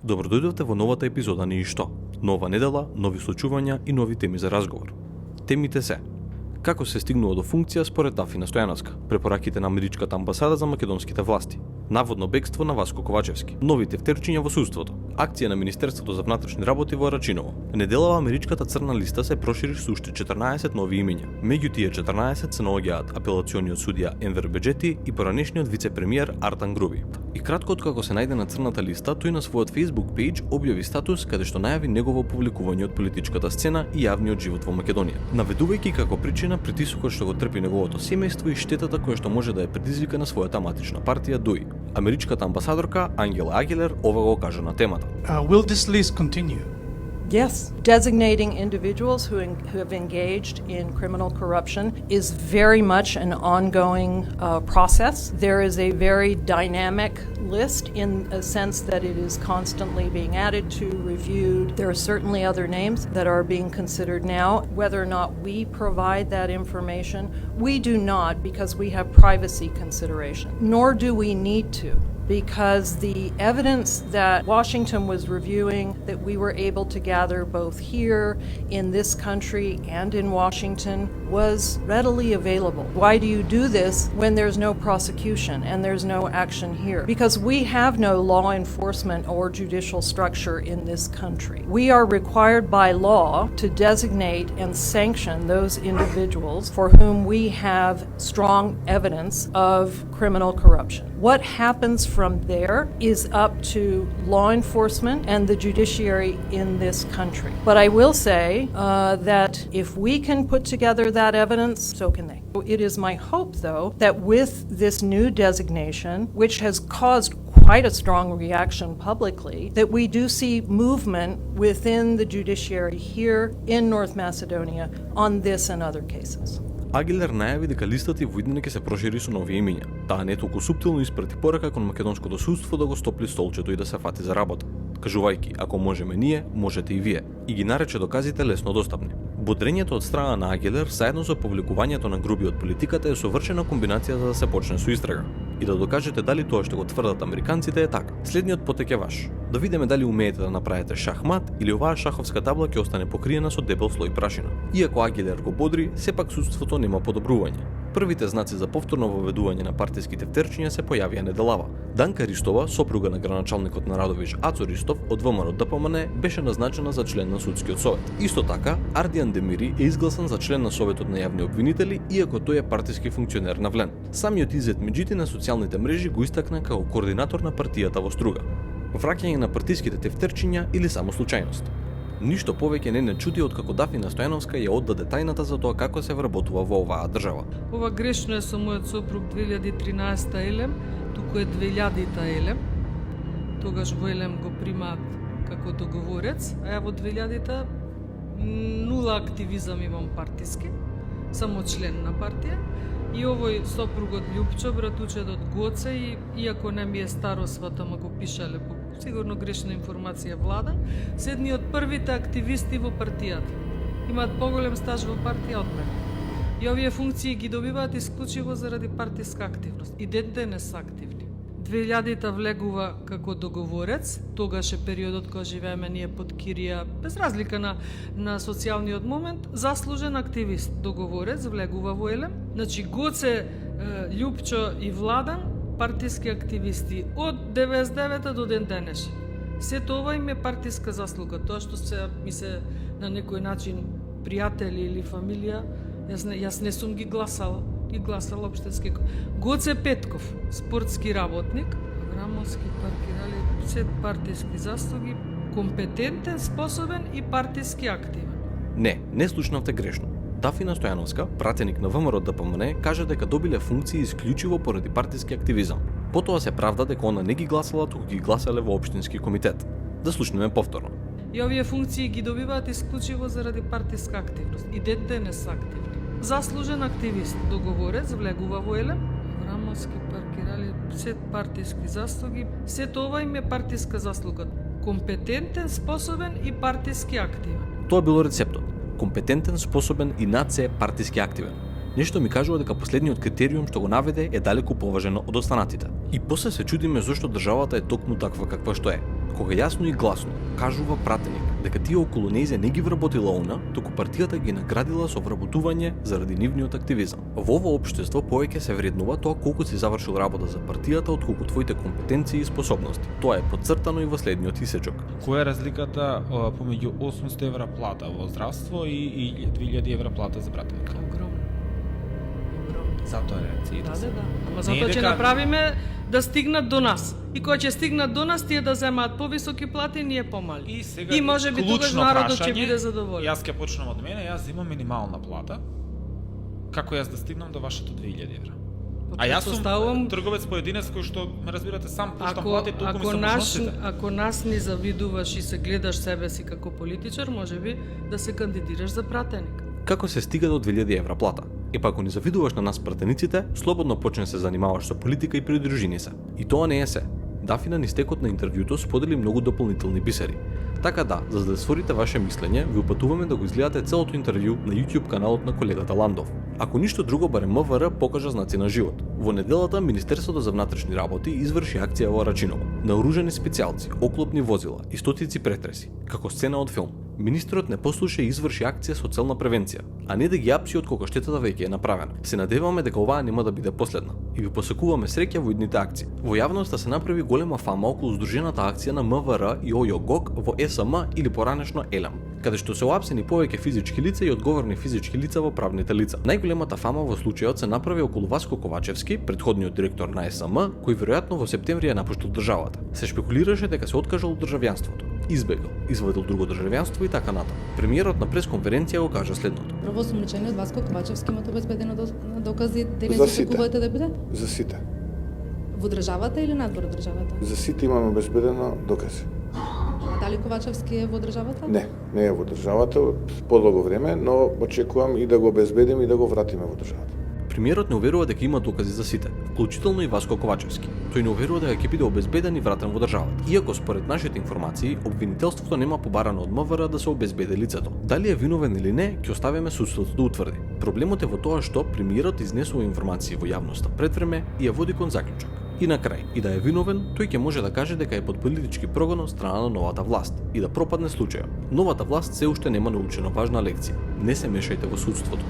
Добродојдовте во новата епизода ни Што? Нова недела, нови случувања и нови теми за разговор. Темите се: како се стигнува до функција според Дафина Стојановска, препораките на Америчката амбасада за македонските власти, наводно бегство на Васко Ковачевски, новите втерчиња во судството, акција на Министерството за внатрешни работи во Рачиново. Неделава Америчката црна листа се прошири со уште 14 нови имиња. Меѓу тие 14 се наоѓаат апелациониот судија Енвер Беџети и поранешниот вице-премиер Артан Груби. И кратко откако се најде на црната листа, тој на својот Facebook пејдж објави статус каде што најави негово публикување од политичката сцена и јавниот живот во Македонија, наведувајќи како причина притисокот што го трпи неговото семејство и штетата која што може да ја предизвика на својата матична партија ДУИ. Америчката амбасадорка Ангела Агилер ова го кажа на темата. Will this list continue? Yes. Designating individuals who have engaged in criminal corruption is very much an ongoing process. There is a very dynamic list in a sense that it is constantly being added to, reviewed. There are certainly other names that are being considered now. Whether or not we provide that information, we do not because we have privacy consideration, nor do we need to, because the evidence that Washington was reviewing, that we were able to gather both here in this country and in Washington, was readily available. Why do you do this when there's no prosecution and there's no action here? Because we have no law enforcement or judicial structure in this country. We are required by law to designate and sanction those individuals for whom we have strong evidence of criminal corruption. What happens from there is up to law enforcement and the judiciary in this country. But I will say that if we can put together that evidence, so can they. It is my hope, though, that with this new designation, which has caused quite a strong reaction publicly, that we do see movement within the judiciary here in North Macedonia on this and other cases. Агилер најави дека листата и во иднина ќе се прошири со нови имиња. Таа не толку суптилно испрати порака кон македонското судство да го стопли столчето и да се фати за работа, кажувајќи ако можеме ние, можете и вие, и ги нарече доказите лесно достапни. Бодрението од страна на Агилер заедно со повлекувањето на Груби од политиката е совршена комбинација за да се почне со истрага. И да докажете дали тоа што го тврдат американците е така. Следниот потек е ваш. Да видиме дали умеете да направите шахмат или оваа шаховска табла ќе остане покриена со дебел слој прашина. Иако Агилер го бодри, сепак судството нема подобрување. Првите знаци за повторно воведување на партиските втерчиња се појавија неделава. Данка Ристова, сопруга на граначалникот на Радовиш Ацо Ристов од ВМРО ДПМН, беше назначена за член на судскиот совет. Исто така, Ардијан Демири е изгласан за член на советот на јавни обвинители, иако тој е партиски функционер на Влен. Самиот Изет Меджити на социјалните мрежи го истакна како координатор на партијата во Струга. Враќање на партиските тефтерчиња или само случајност. Ништо повеќе не чуди од како Дафина Стојановска ја отдаде тајната за тоа како се вработува во оваа држава. Ова грешно е со мојот сопруг 2013 елем, туку е 2000 елем. Тогаш во елем го примаат како договорец, а ја во 2000 нула активизам имам партиски, само член на партија. И овој сопругот Љупчо, братучедот Гоце, и иако не ми е старо сватама го пишале по сигурно грешна информација влада, се едни од првите активисти во партијата. Имаат поголем стаж во партија од мене. И овие функции ги добиваат исклучиво заради партиска активност. И ден денес се активни. 2000-та влегува како договорец, тогаш е периодот кога живееме ние под Кирија, без разлика на социјалниот момент, заслужен активист, договорец, влегува во елем. Значи, Гоце, Љупчо и Владан, партиски активисти од 99-та до ден денеш. Сето ова им е партиска заслуга. Тоа што ми се на некој начин пријатели или фамилија, јас не сум ги гласала општински. Гоце Петков, спортски работник, Аврамовски паркирали, се партиски заслуги, компетентен, способен и партиски активен. Не слушнавте грешно. Дафина Стојановска, пратеник на ВМРО ДПМН, кажа дека добиле функции исклучиво поради партиски активизам. Потоа се правда дека она не ги гласала, туку ги гласале во општински комитет. Да слушнеме повторно. И овие функции ги добиваат исклучиво заради партиска активност. И ден денес се активни. Заслужен активист, договорец, влегува во елем, Аврамовски паркирали, се партиски заслуги, сето ова им е партиска заслуга. Компетентен, способен и партиски активен. Тоа било рецептот. Компетентен, способен и над се партиски активен. Нешто ми кажува дека последниот критериум што го наведе е далеку поважен од останатите. И после се чудиме зошто државата е токму таква каква што е. кога јасно и гласно кажува пратеник дека тие околу нејзе не ги вработила она, туку партијата ги наградила со вработување заради нивниот активизам. Во ово општество повеќе се вреднува тоа колку си завршил работа за партијата отколку твоите компетенции и способности. Тоа е потцртано и во следниот исечок. Која е разликата помеѓу 800 евра плата во здравство и 2000 евра плата за пратеник? Огромно. Затоа реакциите. Да. Ама Не затоа е ќе дека- направиме да стигнат до нас. И кога ќе стигнат до нас, тие да земаат повисоки плати, ние помали. И сега И може би тогаш клучно народот ќе прашање, биде задоволен. Јас ќе почнам од мене, јас имам минимална плата. Како јас да стигнам до вашето 2000 евра? А јас сум Претпоставувам, трговец поединец кој што ме разбирате сам пуштам плати толку ми ако се нас, можностите. ако нас ни завидуваш и се гледаш себе си како политичар, можеби да се кандидираш за пратеник. Како се стига до 2000 евра плата? Епа ако ни завидуваш на нас пратениците, слободно почне да се занимаваш со политика и придружини се. И тоа не е се. Дафина низ текот на интервјуто сподели многу дополнителни бисери. Така да, за да створите ваше мислење, ви упатуваме да го изгледате целото интервју на YouTube каналот на колегата Ландов. Ако ништо друго, барем МВР покажа знаци на живот. Во неделата Министерството за внатрешни работи изврши акција во Рачиново. Наоружени специјалци, оклопни возила и стотици претреси, како сцена од филм. Министерот не послуша и изврши акција со цел на превенција, а не да ги апси од кога штетата веќе е направена. Се надеваме дека оваа нема да биде последна и ви посакуваме среќа во идните акции. Во јавноста се направи голема фама околу здружената акција на МВР и ОЈО-ГОК во СМ или поранешно ЕЛЕМ, каде што се оапсени повеќе физички лица и одговорни физички лица во правните лица. Најголемата фама во случајот се направи околу Васко Ковачевски, претходниот директор на СМ, кој веројатно во септември ја напуштил државата. Се шпекулираше дека се откажал од државјанството, избегал, извадил друго државјанство и така натаму. Премиерот на пресконференција го кажа следното. Правосомлечениот Васко Ковачевски имате обезбедено докази дека За не сите. секувате да биде? За сите. Во државата или надвор од државата? За сите имаме обезбедено докази. А дали Ковачевски е во државата? Не е во државата подолго време, но очекувам и да го обезбедиме и да го вратиме во државата. Премиерот не уверува дека има докази за сите, вклучително и Васко Ковачевски. Тој не уверува дека ќе биде обезбеден и вратен во државата. Иако според нашите информации, обвинителството нема побарано од МВР да се обезбеди лицето. Дали е виновен или не, ќе оставиме судството да утврди. Проблемот е во тоа што премиерот изнесува информации во јавноста пред време и ја води кон заклучок. И на крај, и да е виновен, тој ќе може да каже дека е под политички прогон од страна на новата власт и да пропадне случајот. Новата власт се уште нема научено важна лекција. Не се мешајте во судството.